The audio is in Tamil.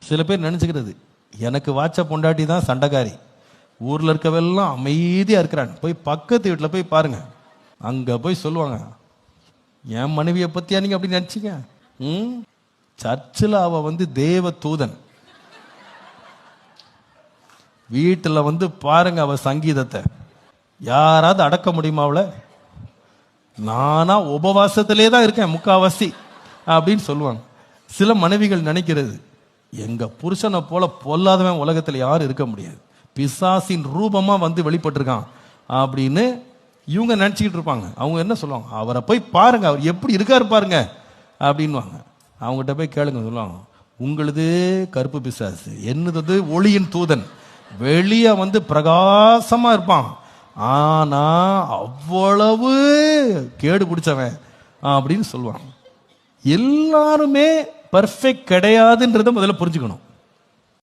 சில பேர் நினைச்சுக்கிறது எனக்கு வாச்ச பொண்டாட்டி தான் சண்டைக்காரி, ஊர்ல இருக்கவெல்லாம் அமைதியா இருக்கிறான். போய் பக்கத்து வீட்டுல போய் பாருங்க, அங்க போய் சொல்லுவாங்க, என் மனைவியை பத்தியா நீங்க அப்படி நினைச்சீங்க? சர்ச்சில் அவ தேவ தூதன், வீட்டுல பாருங்க அவ சங்கீதத்தை. யாராவது அடக்க முடியுமா அவளை? நானா உபவாசத்திலே தான் இருக்கேன் முக்காவாசி அப்படின்னு சொல்லுவாங்க. சில மனைவிகள் நினைக்கிறது, எங்க புருஷனை போல பொல்லாதவன் உலகத்துல யாரும் இருக்க முடியாது, பிசாசின் ரூபமா வெளிப்பட்டிருக்கான் அப்படின்னு இவங்க நினைச்சுக்கிட்டு இருப்பாங்க. அவங்க என்ன சொல்லுவாங்க, அவரை போய் பாருங்க, அவர் எப்படி இருக்காரு பாருங்க அப்படின்வாங்க. அவங்ககிட்ட போய் கேளுங்க, சொல்லுவாங்க, உங்களுது கருப்பு பிசாசு, என்னது ஒளியின் தூதன், வெளிய பிரகாசமா இருப்பான், ஆனா அவ்வளவு கேடு பிடிச்சவன் அப்படின்னு சொல்லுவாங்க. எல்லாருமே பர்ஃபெக்ட் கிடையாதுன்றத முதல்ல புரிஞ்சுக்கணும்.